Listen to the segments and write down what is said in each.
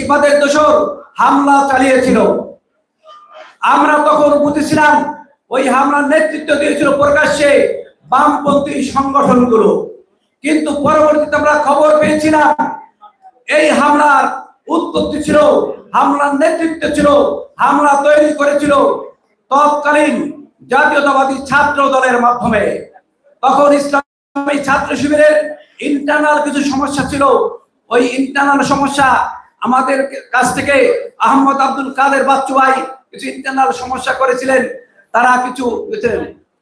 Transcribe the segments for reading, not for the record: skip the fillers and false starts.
ফ্যাসিবাদের দোসর হামলা চালিয়েছিল। আমরা তখন বুঝেছিলাম ওই হামলার নেতৃত্ব দিয়েছিল প্রকাশ্যে বামপন্থী সংগঠনগুলো, কিন্তু পরবর্তীতে আমরা খবর পেয়েছিলাম এই হামলার উৎপত্তি ছিল, হামলার নেতৃত্ব ছিল, হামলা তৈরি করেছিল তৎকালীন জাতীয়তাবাদী ছাত্র দলের মাধ্যমে। তখন ইসলামী ছাত্র শিবিরের ইন্টারনাল কিছু সমস্যা ছিল। ওই ইন্টারনাল সমস্যা আমাদের কাছ থেকে আহমদ আব্দুল কাদের বাচ্চু ভাই কিছু ইন্টারনাল সমস্যা করেছিলেন, তারা কিছু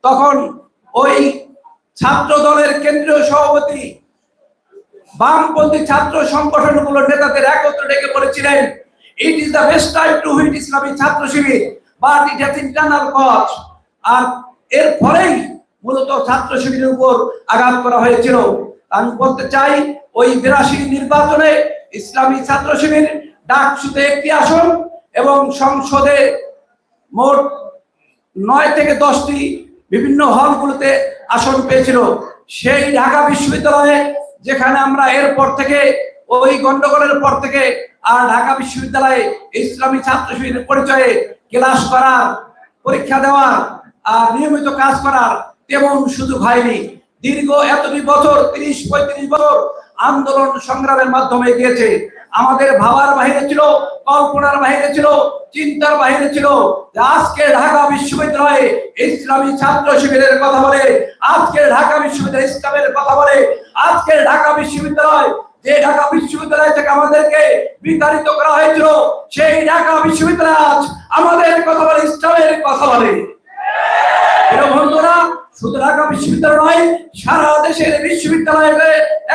তখন ওই ছাত্র দলের কেন্দ্রীয় সভাপতি বামপন্থী ছাত্র সংগঠনগুলোর নেতাদের একত্রে ডেকে বলেছিলেন, it is the best time to hit Islami Chhatra Shibir but it has internal cause. আর এর ফলেই মূলত ছাত্র শিবিরের উপর আঘাত করা হয়েছিল। আমি বলতে চাই ওই 82 নির্বাচনে ইসলামী ছাত্র শিবির ডাকসুতে 1টি আসন এবং সংসদে মোট 9 থেকে 10টি বিভিন্ন হলগুলোতে আসন পেয়েছিল। সেই ঢাকা বিশ্ববিদ্যালয়ে যেখানে আমরা এরপর থেকে ওই গন্ডগোলের পর থেকে আর ঢাকা বিশ্ববিদ্যালয়ে ইসলামী ছাত্র শিবিরের পরিচয়ে ক্লাস করার, পরীক্ষা দেওয়ার আর নিয়মিত কাজ করার তেমন সুযোগ হয়নি। দীর্ঘ এতটি বছর 30-35 বছর আন্দোলন সংগ্রামের মাধ্যমে গিয়েছে। আমাদের ভাবার বাহিরে ছিল, কল্পনার বাহিরে ছিল, চিন্তার বাহিরে ছিল যে আজকে ঢাকা বিশ্ববিদ্যালয়ে ইসলামী ছাত্র শিবিরের কথা বলে, আজকে ঢাকা বিশ্ববিদ্যালয় ইসলামের কথা বলে, আজকে ঢাকা বিশ্ববিদ্যালয় যে ঢাকা বিশ্ববিদ্যালয় থেকে আমাদেরকে বিতাড়িত করা হয়েছিল সেই ঢাকা বিশ্ববিদ্যালয় আজ আমাদের কথা বলে, ইসলামের কথা বলে। বন্ধুরা, শুধু ঢাকা বিশ্ববিদ্যালয় নয়, সারা দেশের বিশ্ববিদ্যালয়ে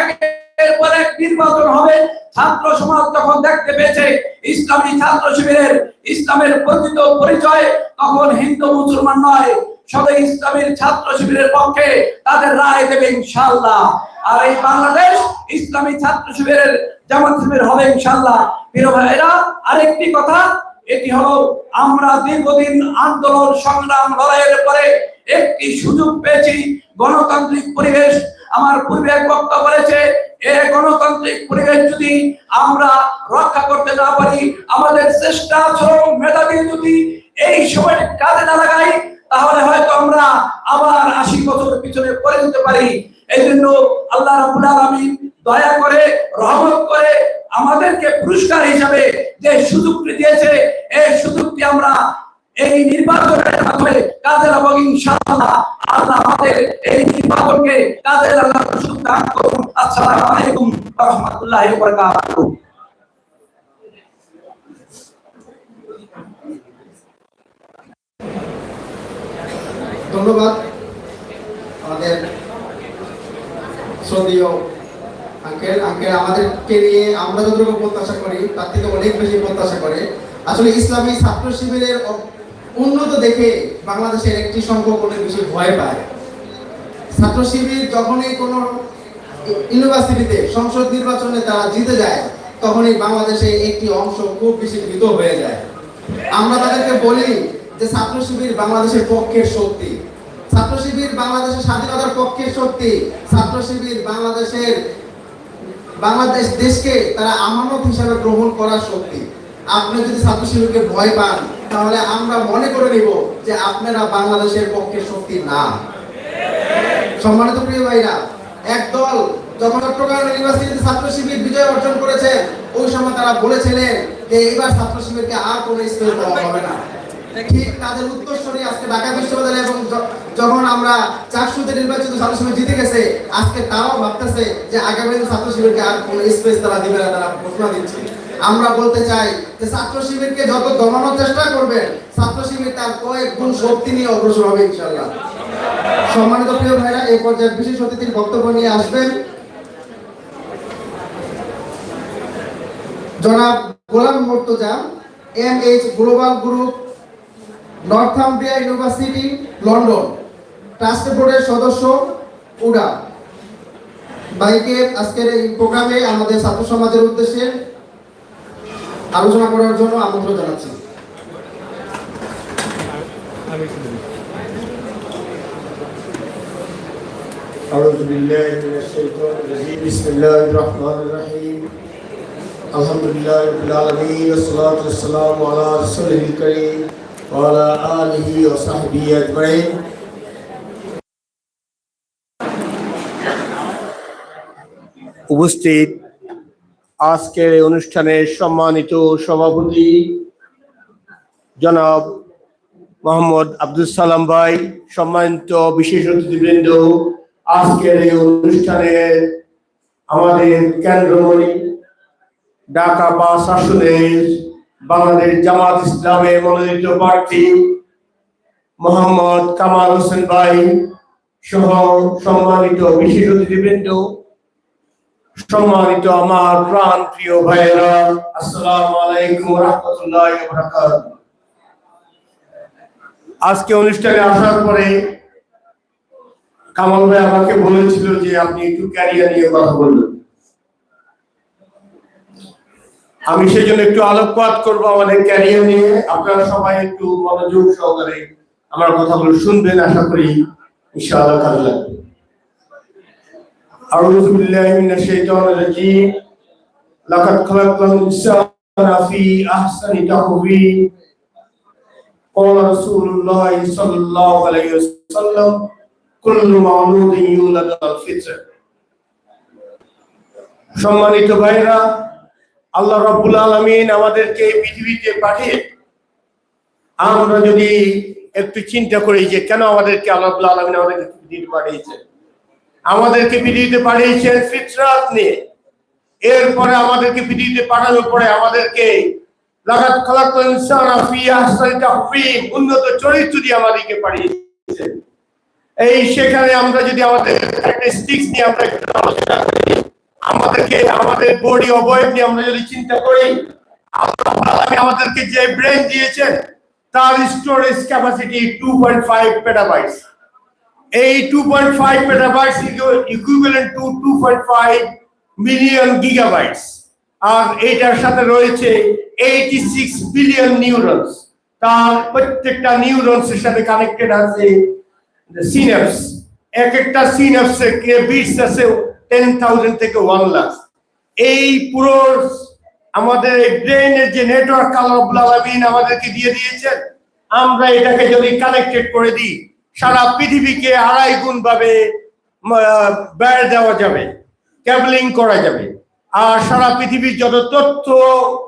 একের পর এক নির্বাচন হবে। ছাত্র সমাজ যখন দেখতে পেয়েছে ইসলামী ছাত্র শিবিরের ইসলামের প্রকৃত পরিচয়, তখন হিন্দু মুসলমান নয়, সবাই ইসলামের ছাত্র শিবিরের পক্ষে তাদের রায় দেবে ইনশাআল্লাহ। আর এই বাংলাদেশ ইসলামী ছাত্র শিবিরের জামাত শিবির হবে ইনশাআল্লাহ। প্রিয় ভাইরা, আরেকটি কথা, এটি হলো আমরা দীর্ঘদিন আন্দোলন সংগ্রাম লড়াইয়ের পরে একটি সুযোগ পেয়েছি, গণতান্ত্রিক পরিবেশ। আমার পূর্বে এক বক্তা বলেছে, এই গণতান্ত্রিক পরিবেশ যদি আমরা রক্ষা করতে না পারি, আমাদের চেষ্টা শ্রম মেধাবী যদি এই সময় কাজে না লাগাই, তাহলে হয়তো আমরা আবার 80 বছর পিছনে পড়ে যেতে পারি। এই জন্য আল্লাহ রাব্বুল আলামিন দয়া করে, রহমত করে আমাদেরকে পুরস্কার হিসাবে যে সুযোগটি দিয়েছে, এই সুযোগটি আমরা এই নির্বাচনের মাধ্যমে কাজে লাগাবো ইনশাআল্লাহ। আল্লাহ আমাদের এই নির্বাচনকে কাজে লাগানোর সুযোগ দান করুন। আসসালামু আলাইকুম ওয়া রাহমাতুল্লাহি ওয়া বারাকাতুহু। ধন্যবাদ আমাদের শ্রদ্ধেয় আঙ্কেল। আমাদেরকে নিয়ে আমরা যতটুকু প্রত্যাশা করি তার থেকে অনেক বেশি প্রত্যাশা করে। আসলে ইসলামী ছাত্র শিবিরের উন্নত দেখে বাংলাদেশের একটি সংখ্যক অনেক বেশি ভয় পায়। ছাত্র শিবির যখনই কোনো ইউনিভার্সিটিতে সংসদ নির্বাচনে তারা জিতে যায়, তখনই বাংলাদেশে একটি অংশ খুব বেশি ভীত হয়ে যায়। আমরা তাদেরকে বলি যে ছাত্র শিবির বাংলাদেশের পক্ষের শক্তি, ছাত্র শিবির বাংলাদেশের স্বাধীনতার পক্ষের শক্তি, ছাত্র শিবির বাংলাদেশ দেশকে তারা আমানত হিসাবে গ্রহণ করার শক্তি। আপনি যদি ছাত্র শিবিরকে ভয় পান, তাহলে আমরা মনে করে নিব যে আপনারা বাংলাদেশের পক্ষের শক্তি না। সম্মানিত প্রিয় ভাইরা, একদল যখন চট্টগ্রাম ইউনিভার্সিটিতে ছাত্র শিবির বিজয় অর্জন করেছে, ওই সময় তারা বলেছিলেন যে এবার ছাত্র শিবিরকে আর কোনো স্পেস দেওয়া হবে না। ঠিক তাদের উত্তরসূরি আজকে ঢাকা বিশ্ববিদ্যালয় এবং যখন আমরা চাকসুতে নির্বাচিত ছাত্র শিবির জিতে গেছে, আজকে তারাও ভাবতেছে যে আগামী ছাত্র শিবিরকে আর কোনো স্পেস তারা দিবে না, তারা ঘোষণা দিচ্ছে। আমরা বলতে চাই যে ছাত্র শিবিরকে যত দমানোর চেষ্টা করবেন, ছাত্র শিবির তার কয়েক গুণ শক্তি নিয়ে অগ্রসর হবে ইনশাআল্লাহ। সম্মানিত প্রিয় ভাইরা, এই পর্যায়ে বিশেষ অতিথির বক্তব্য নিয়ে আসবেন জনাব Golam Murtaza, MH global group, Northumbria university, London, trust বোর্ডের সদস্য, উডা। ভাইকে আজকের এই প্রোগ্রামে আমাদের ছাত্র সমাজের উদ্দেশ্যে আলোচনা করার জন্য আমন্ত্রণ জানাচ্ছি। আউযু বিল্লাহি মিনাশ শাইতানির রাজীম। বিসমিল্লাহির রহমানির রহিম। আলহামদুলিল্লাহ রাব্বিল আলামিন ওয়াসসালাতু ওয়াসসালামু আলা রাসূলিল কারীম ওয়া আলা আলিহি ওয়া সাহবিহি আজমাইন। উপস্থিত আজকের এই অনুষ্ঠানের সম্মানিত সভাপতি জনাব মোহাম্মদ আব্দুল সালাম ভাই, সম্মানিত বিশেষ অতিথিবৃন্দ, আজকের এই অনুষ্ঠানের আমাদের কেন্দ্রমণি ঢাকা ৫ আসনের বাংলাদেশ জামাত ইসলামের মনোনীত প্রার্থী মোহাম্মদ কামাল হোসেন ভাই সহ সম্মানিত বিশেষ অতিথিবৃন্দ, সম্মানিত আমার প্রাণ প্রিয় ভাইয়েরা, আসসালামু আলাইকুম ওয়া রাহমাতুল্লাহি ওয়া বারাকাতুহু। আজকে অনুষ্ঠানে আসার পরে কামাল ভাই আমাকে বলেছিল যে আপনি একটু ক্যারিয়ার নিয়ে কথা বলবেন। আমি সেই জন্য একটু আলোকপাত করবো আমাদের ক্যারিয়ার নিয়ে। আপনারা সবাই একটু মনোযোগ সহকারে আমার কথাগুলো শুনবেন, আশা করি ইনশাআল্লাহ কাজে লাগবে। আউযু বিল্লাহি মিনাশ শাইতানির রাজীম। লাকাদ খালাকনাল ইনসানা ফি আহসানি তাকওয়িম। ক্বালা রাসূলুল্লাহ সাল্লাল্লাহু আলাইহি ওয়াসাল্লাম কুল্লু মাউলুদিন ইউলাদু আলাল ফিতরা। সম্মানিত ভাইরা, আল্লাহ রাব্বুল আলামিন আমাদেরকে এই পৃথিবীতে পাঠিয়ে, আমরা যদি একটু চিন্তা করি যে কেন আমাদেরকে আল্লাহ রাব্বুল আলামিন আমাদেরকে পৃথিবীতে পাঠিয়েছেন। আমাদেরকে পৃথিবীতে পাঠিয়েছেন ফিতরাত নিয়ে। এরপরে আমাদেরকে পৃথিবীতে পাঠানোর পরে আমাদেরকে লাকাদ খালাকনাল ইনসানা ফি আহসানি তাকওয়িম, উন্নত চরিত্র দিয়ে আমাদেরকে পাঠিয়েছেন। এই সেখানে আমরা যদি আমাদের ক্যারেক্টারিস্টিক্স নিয়ে আমরা একটু আলোচনা করি, আমাদের বডি অবয়ব নিয়ে আমরা যদি চিন্তা করি, আমাদেরকে যে ব্রেন দিয়েছেন তার স্টোরেজ ক্যাপাসিটি 2.5 পেটাবাইটস। এই 2.5 পেটাবাইটস ইকুইভ্যালেন্ট টু 2.5 মিলিয়ন গিগাবাইটস। আর এটার সাথে রয়েছে 86 বিলিয়ন নিউরনস। তার প্রত্যেকটা নিউরনসের সাথে কানেক্টেড আছে সিনাপস। এক একটা সিনাপসে বিটস আছে 10,000 থেকে 1 লাখ। এই পুরো আমাদের ব্রেনের যে নেটওয়ার্ক আল্লাহ রাব্বুল আলামিন আমাদেরকে দিয়ে দিয়েছেন, আমরা এটাকে যদি কানেক্টেড করে দিই, সারা পৃথিবীকে 2.5 গুণ ভাবে বেড় দেওয়া যাবে, কেবলিং করা যাবে। আর সারা পৃথিবীর যত তথ্য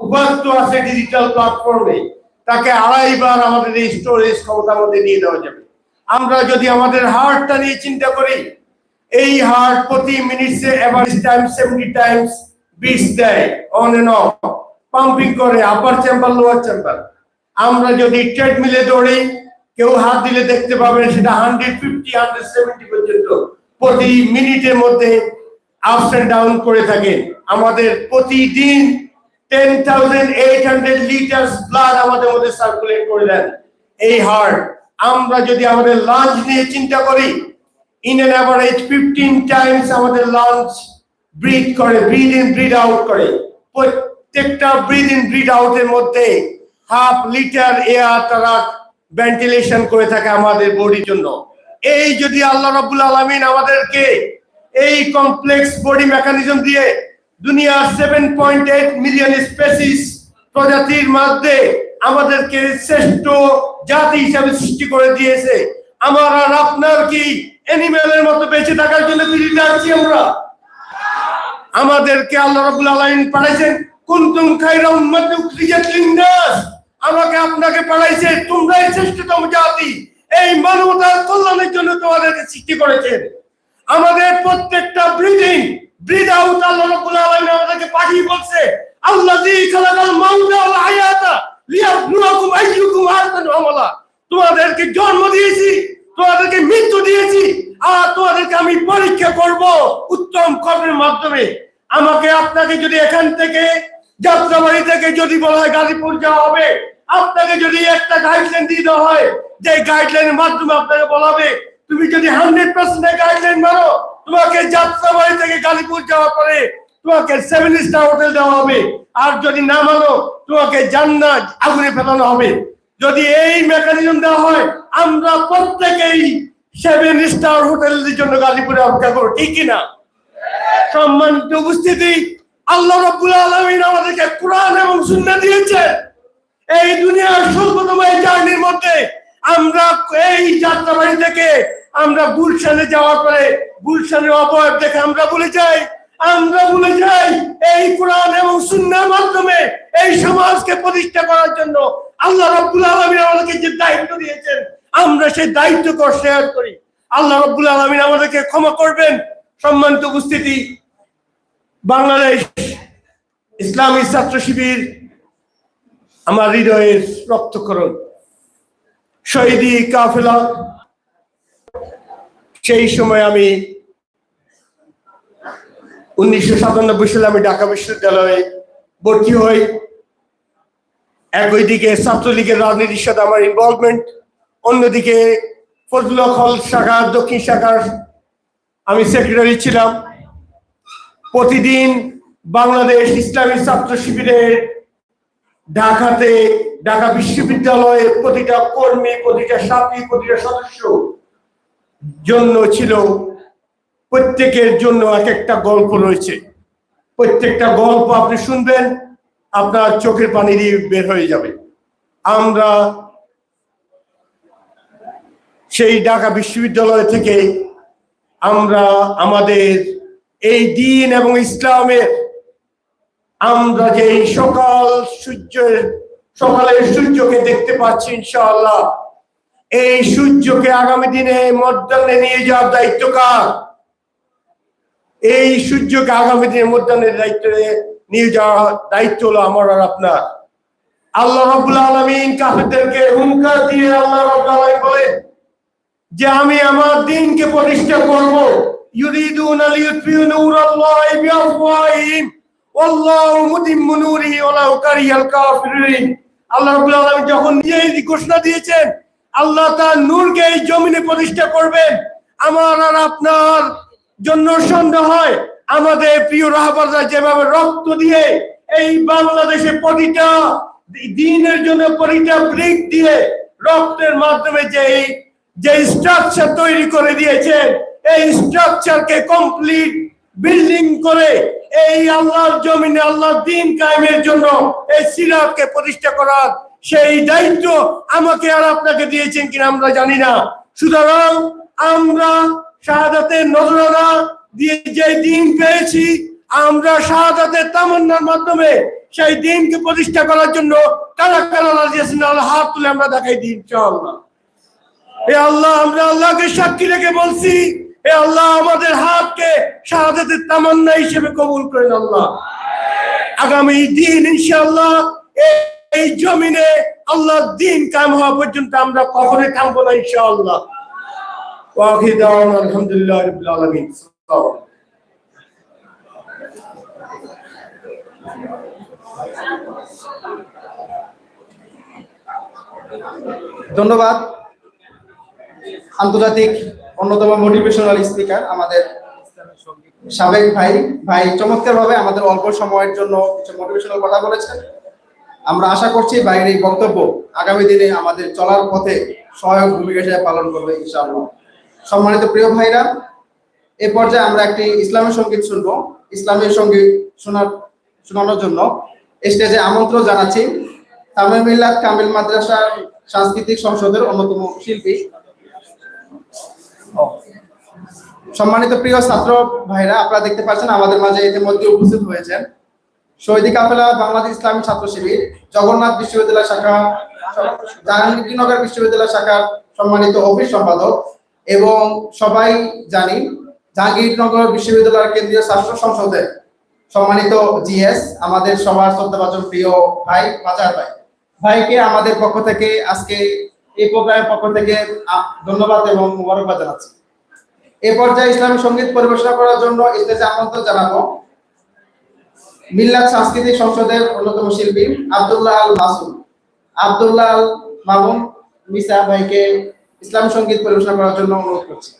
উপাত্ত আছে ডিজিটাল প্ল্যাটফর্মে, তাকে 2.5 বার আমাদের এই স্টোরেজ ক্ষমতার মধ্যে নিয়ে দেওয়া যাবে। আমরা যদি আমাদের হার্টটা নিয়ে চিন্তা করি, এই হার্ট প্রতি মিনিটে এভারেজ টাইম 70 টাইমস বিটস দেয়, অন এন্ড অফ পাম্পিং করে, আপার চেম্বার লোয়ার চেম্বার। আমরা যদি ট্রেডমিলে দৌড়ি, কেউ হাত দিলে দেখতে পাবেন সেটা 150-170 পর্যন্ত প্রতি মিনিটের মধ্যে আপস এন্ড ডাউন করে থাকে। আমাদের প্রতিদিন 10,800 লিটার ব্লাড আমাদের মধ্যে সার্কুলেট করে দেন এই হার্ট। আমরা যদি আমাদের লাঞ্চ নিয়ে চিন্তা করি, ইন এন অ্যাভারেজ 15 টাইমস আমাদের লাঞ্চ ব্রিথ করে, ব্রিথ ইন ব্রিথ আউট করে। প্রত্যেকটা ব্রিথ ইন ব্রিথ আউটের মধ্যে 1/2 লিটার এয়ার তারা ভেন্টিলেশন করে থাকে আমাদের বডির জন্য। এই যদি আল্লাহ রাব্বুল আলামিন আমাদেরকে এই কমপ্লেক্স বডি মেকানিজম দিয়ে দুনিয়ার 7.8 মিলিয়ন স্পেসিস প্রজাতির মধ্যে আমাদেরকে শ্রেষ্ঠ জাতি হিসাবে সৃষ্টি করে দিয়েছে, আমার আর আপনার কি অ্যানিমেলের মতো বেঁচে থাকার জন্য পৃথিবীতে আছি আমরা? আমাদেরকে আল্লাহ রাব্বুল আলামিন পাঠাইছেন কুনতুম খায়রা উম্মাতিন উখরিজাত লিন-নাস। আমাকে আপনাকে পাঠাইছে, তোমরাই শ্রেষ্ঠতম জাতি, এই মানবতার কল্যাণের জন্য তোমাদেরকে সৃষ্টি করেছেন। আমাদের প্রত্যেকটা ব্রিদিং ব্রিথ আউট আল্লাহ রাব্বুল আলামিন আমাদেরকে পাঠিয়ে বলছে, আল্লাযী খালাকাল মাউতা ওয়াল হায়াতা লিয়াবলুয়াকুম আইয়ুকুম আহসানু আমালা। তোমাদেরকে জন্ম দিয়েছি, তোমাদেরকে মৃত্যু দিয়েছি, আর তোমাদেরকে আমি পরীক্ষা করব উত্তম কর্মের মাধ্যমে। আমাকে আপনাকে যদি এখান থেকে যাত্রাবাড়ি থেকে যদি বলা হয় গাজীপুর যাওয়া হবে, আপনাকে যদি একটা গাইডলাইন দিয়ে দেওয়া হয়, যে গাইডলাইনের মাধ্যমে আপনাকে বলা হবে তুমি যদি 100% গাইডলাইন মানো, তোমাকে যাত্রাবাড়ি থেকে গাজীপুর যাওয়ার পরে তোমাকে 7 স্টার হোটেল দেওয়া হবে, আর যদি না মানো তোমাকে জান্নাত আগুনে ফেলানো হবে। যদি এই মেকানিজম দেওয়া হয়, আমরা প্রত্যেকেই 7 স্টার হোটেলের জন্য গাজীপুরে অপেক্ষা করব, ঠিক কিনা? সম্মানিত উপস্থিতি, আল্লাহ রাব্বুল আলামিন আমাদেরকে কোরআন এবং সুন্নাহ দিয়েছেন। এই দুনিয়ার স্বল্পতম এই জার্নির মধ্যে আমরা এই যাত্রাবাড়ি থেকে আমরা গুলশানে যাওয়ার পরে গুলশানের অবয়ব দেখে আমরা ভুলে যাই এই কোরআন এবং সুন্নাহর মাধ্যমে এই সমাজকে প্রতিষ্ঠা করার জন্য আল্লাহ রাব্বুল আলামিন আমাদেরকে যে দায়িত্ব দিয়েছেন আমরা সেই দায়িত্বকে অস্বীকার করি। আল্লাহ রাব্বুল আলামিন আমাদেরকে ক্ষমা করবেন। সম্মানিত উপস্থিতি, বাংলাদেশ ইসলামী ছাত্র শিবির আমার হৃদয়ের রক্তক্ষরণ, শহীদি কাফেলা। সেই সময় আমি 1997 সালে আমি ঢাকা বিশ্ববিদ্যালয়ে ভর্তি হই। একই দিকে ছাত্রলীগের রাজনীতির সাথে আমার ইনভলভমেন্ট, অন্যদিকে ফজলুল হক হল শাখার দক্ষিণ শাখার আমি সেক্রেটারি ছিলাম। প্রতিদিন বাংলাদেশ ইসলামী ছাত্র শিবিরের ঢাকাতে ঢাকা বিশ্ববিদ্যালয়ের প্রতিটা কর্মী, প্রতিটা সাথী, প্রতিটা সদস্য জন্য ছিল, প্রত্যেকের জন্য এক একটা গল্প রয়েছে। প্রত্যেকটা গল্প আপনি শুনবেন, আপনার চোখের পানি দিয়ে বের হয়ে যাবে। আমরা সেই ঢাকা বিশ্ববিদ্যালয় থেকে আমরা আমাদের এই দিন এবং ইসলামের আমরা যে সকালের সূর্যকে দেখতে পাচ্ছি, ইনশাআল্লাহ এই সূর্যকে আগামী দিনে মধ্যাহ্নে নিয়ে যাওয়ার দায়িত্ব কার? এই সূর্যকে আগামী দিনে মধ্যাহ্নের দায়িত্ব নিয়ে যাওয়ার দায়িত্ব হলো আমার আর আপনার। আল্লাহ রাব্বুল আলামিন কাফেরদেরকে হুঙ্কার দিয়ে আল্লাহ রাব্বুল আলামিন বলেন যে আমি আমার দ্বীনকে প্রতিষ্ঠা করব। ইউরিদুনা লিইউতফিউ নূরাল্লাহি বিআফওয়াহিহিম ওয়াল্লাহু মুতিম্মু নূরিহি ওয়ালাউ কারিহাল কাফিরুন। আল্লাহ রাব্বুল আলামিন যখন নিজেই ঘোষণা দিয়েছেন আল্লাহ তার নূরকে এই জমিনে প্রতিষ্ঠা করবেন, আমার আর আপনার জন্য সন্দেহ হয় আমাদের প্রিয় রাহবাররা যেভাবে রক্ত দিয়ে এই বাংলাদেশে প্রতিটা দিনের জন্য প্রতিটা ব্রিক দিয়ে রক্তের মাধ্যমে যে স্ট্রাকচার তৈরি করে দিয়েছেন, এই স্ট্রাকচারকে কমপ্লিট বিল্ডিং করে এই আল্লাহর জমিনে আল্লাহর দ্বীন কায়েমের জন্য এই সিরাতকে প্রতিষ্ঠা করার সেই দায়িত্ব আমাকে আর আপনাকে দিয়েছেন কিনা আমরা জানি না। সুতরাং আমরা শাহাদাতের নজরানা দিয়ে যে দ্বীন পেয়েছি, আমরা শাহাদাতের তামান্নার মাধ্যমে সেই দ্বীনকে প্রতিষ্ঠা করার জন্য কারা কারা রাজি আছেন হাত তুলে আমরা দেখাই দিই ইনশাআল্লাহ। হে আল্লাহ, আমরা আল্লাহকে সাক্ষী রেখে বলছি, হে আল্লাহ আমাদের হাতকে শাহাদাতের তামান্না হিসেবে কবুল করেন আল্লাহ। আগামী দিন ইনশাআল্লাহ এই জমিনে আল্লাহর দ্বীন কায়েম হওয়া পর্যন্ত আমরা কখনোই থামবো না ইনশাআল্লাহ। ওয়া আখিরু দাওয়ানা আলহামদুলিল্লাহি রাব্বিল আলামিন। ধন্যবাদ। আন্তর্জাতিক অন্যতম মোটিভেশনাল স্পিকার আমাদের সাবেক ভাই চমৎকার ভাবে আমাদের অল্প সময়ের জন্য কিছু মোটিভেশনাল কথা বলেছেন। আমরা আশা করছি ভাইয়ের এই বক্তব্য আগামী দিনে আমাদের চলার পথে সহায়ক ভূমিকা হিসেবে পালন করবে ইনশাআল্লাহ। সম্মানিত প্রিয় ভাইরা, এই পর্যায়ে আমরা একটি ইসলামী সঙ্গীত শুনবো। ইসলামী সঙ্গীত শোনানোর জন্য স্টেজে আমন্ত্রণ জানাচ্ছি তামিল মিল্লাত কামিল মাদ্রাসার সাংস্কৃতিক সংসদের অন্যতম শিল্পী, সম্মানিত প্রিয় ছাত্র ভাইরা, আপনারা দেখতে পাচ্ছেন আমাদের মাঝে ইতিমধ্যে উপস্থিত হয়েছেন শহীদি কাফেলা বাংলাদেশ ইসলামী ছাত্র শিবির জগন্নাথ বিশ্ববিদ্যালয় শাখা, জাহাঙ্গীরনগর বিশ্ববিদ্যালয় শাখার সম্মানিত অফিস সম্পাদক এবং সবাই জানি জাহাঙ্গীরনগর বিশ্ববিদ্যালয়ের কেন্দ্রীয় ছাত্র সংসদের সম্মানিত জিএস, আমাদের সবার শ্রদ্ধাভাজন প্রিয় ভাই মাজার ভাইকে আমাদের পক্ষ থেকে আজকে এই প্রোগ্রামের পক্ষ থেকে ধন্যবাদ এবং মোবারকবাদ জানাচ্ছি। এই পর্যায়ে ইসলামী সঙ্গীত পরিবেশনা করার জন্য স্টেজে আমন্ত্রণ জানাবো মিল্লাত সাংস্কৃতিক সংসদের অন্যতম শিল্পী আব্দুল্লাহ আল মামুন মিসা ভাইকে ইসলামী সঙ্গীত পরিবেশনা করার জন্য অনুরোধ করছি।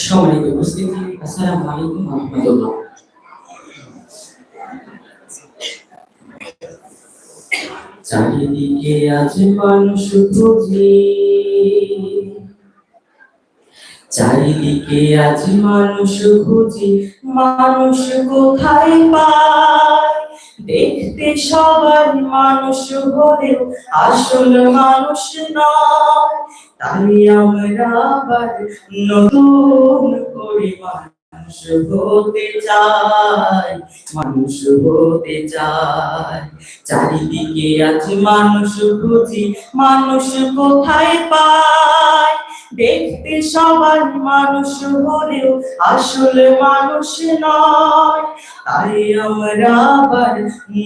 সম্মানিত উপস্থিতি, আসসালামু আলাইকুম ওয়া রাহমাতুল্লাহ। চারিদিকে আজ মানুষ খুঁজি, চারিদিকে আজ মানুষ খুঁজি, মানুষ কোথায় পায়? দেখতে সবাই মানুষ হলেও আসল মানুষ নয়। তাই আমরা আবার নতুন করে মানুষ হতে চাই, মানুষ হতে চাই। চারিদিকে আজ মানুষ খুঁজি, মানুষ কোথায় পায়? দেখতে সবাই মানুষ হলেও আসলে মানুষ নয়। তাই আমরা আবার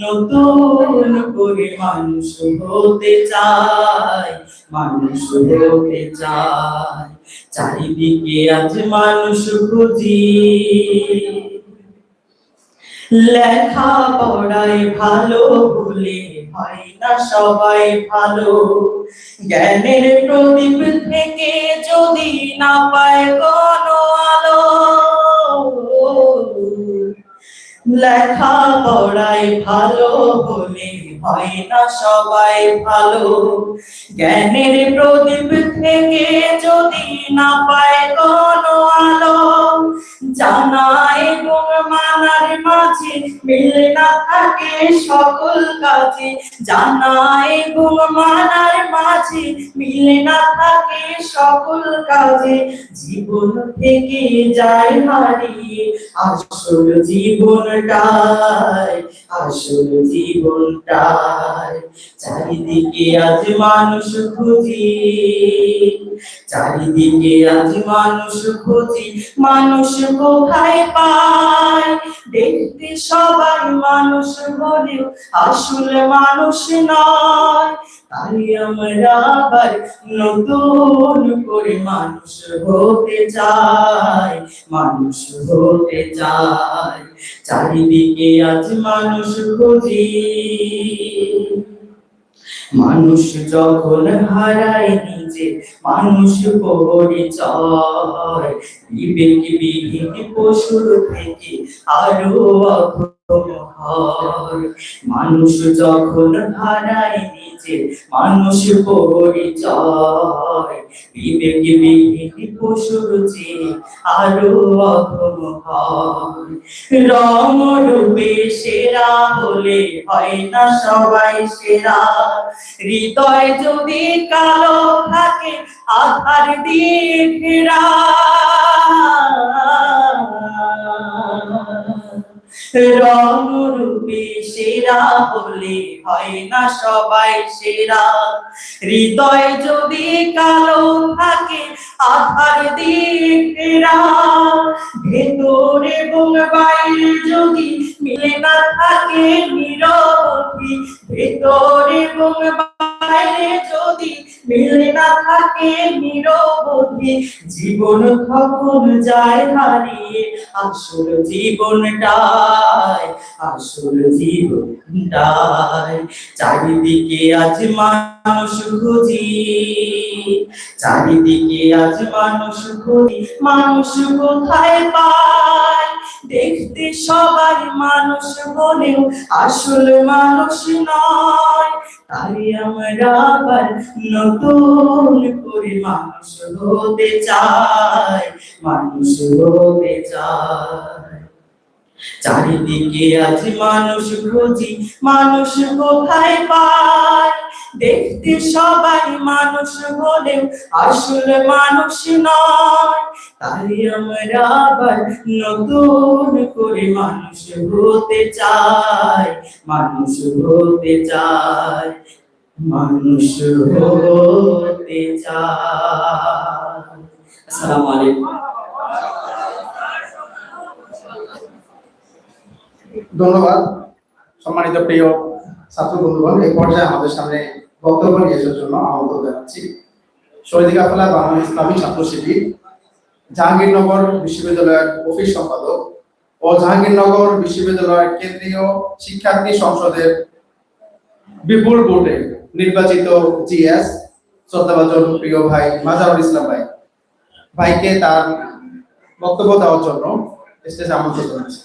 নতুন করে মানুষ হতে চাই, মানুষ হতে চাই। চারিদিকে আজ মানুষ খুঁজি, লেখা পড়ায় ভালো বলে হয় না সবাই ভালো। জ্ঞানের প্রদীপ থেকে যদি না পায় কোনো আলো, লেখা পড়ায় ভালো বলে হয় না সবাই ভালো। জ্ঞানের প্রদীপ থেকে যদি না পায় কোনো আলো, জানা এবং মানার মাঝে মিল না থাকে সকল কাজে। জানা এবং মানার মাঝে মিল না থাকে সকল কাজে। জীবন থেকে যায় হারিয়ে আসল জীবনটাই, আসল জীবনটাই। চারিদিকে আজ মানুষ খুঁজি, চারিদিকে আজ মানুষ খুঁজি, মানুষ কোথায় পায়? দেখতে সবাই মানুষ হলেও আসলে মানুষ নয়। তাই আমরা আবার নতুন করে মানুষ হতে চাই, মানুষ হতে চাই। চারিদিকে আজ মানুষ খুঁজি, মানুষ যখন হারায় নিজে মানুষ পরিচয়, বিবেকবিহীন পশুর থেকে আরো অধম হয়। মানুষ যখন হারায় নিজে মানুষ পরিচয়, বিবেকবিহীন পশুর চেয়ে আরো অধম হয়। রং রূপে সেরা হলে হয় না সবাই সেরা। হৃদয় যদি কালো থাকে আধার দিয়ে ঘেরা, রং রূপে সেরা হলে হয় না সবাই সেরা। হৃদয় যদি কালো থাকে আধার দিয়ে ঘেরা, ভেতর এবং বাইরে যদি মিলে না থাকে নিরবধি, ভেতর এবং বাইরে যদি মিলে না থাকে নিরবধি, জীবন তখন যায় হারিয়ে আসল জীবনটাই, আসল জীবনটাই। চারিদিকে আজ মানুষ খুঁজি, চারিদিকে আজ মানুষ খুঁজি, মানুষ কোথায় পায়? দেখতে সবাই মানুষ হলেও আসলে মানুষ নয়। তাই আমরা আবার নতুন করে মানুষ হতে চাই, মানুষ হতে চাই। চারিদিকে আজ মানুষ খুঁজি, মানুষ কোথায় পায়? দেখতে সবাই মানুষ হলেও আসলে মানুষ নয়। তাই আমরা আবার নতুন করে মানুষ হতে চাই, মানুষ হতে চাই, মানুষ হতে চাই। আসসালামু আলাইকুম। ধন্যবাদ সম্মানিত প্রিয় ছাত্র বন্ধুগণ। এই পর্যায়ে আমাদের সামনে বক্তব্য নিয়ে আসার জন্য আমন্ত্রণ জানাচ্ছি শহীদ কাফেলা বাংলা ইসলামী ছাত্র শিবির, জাহাঙ্গীরনগর বিশ্ববিদ্যালয়ের অফিস সম্পাদক ও জাহাঙ্গীরনগর বিশ্ববিদ্যালয়ের কেন্দ্রীয় শিক্ষার্থী সংসদের বিপুল ভোটে নির্বাচিত জিএস শ্রদ্ধাভাজন প্রিয় ভাই মাজারুল ইসলাম ভাইকে তার বক্তব্য দেওয়ার জন্য স্টেজে আমন্ত্রণ জানাচ্ছি।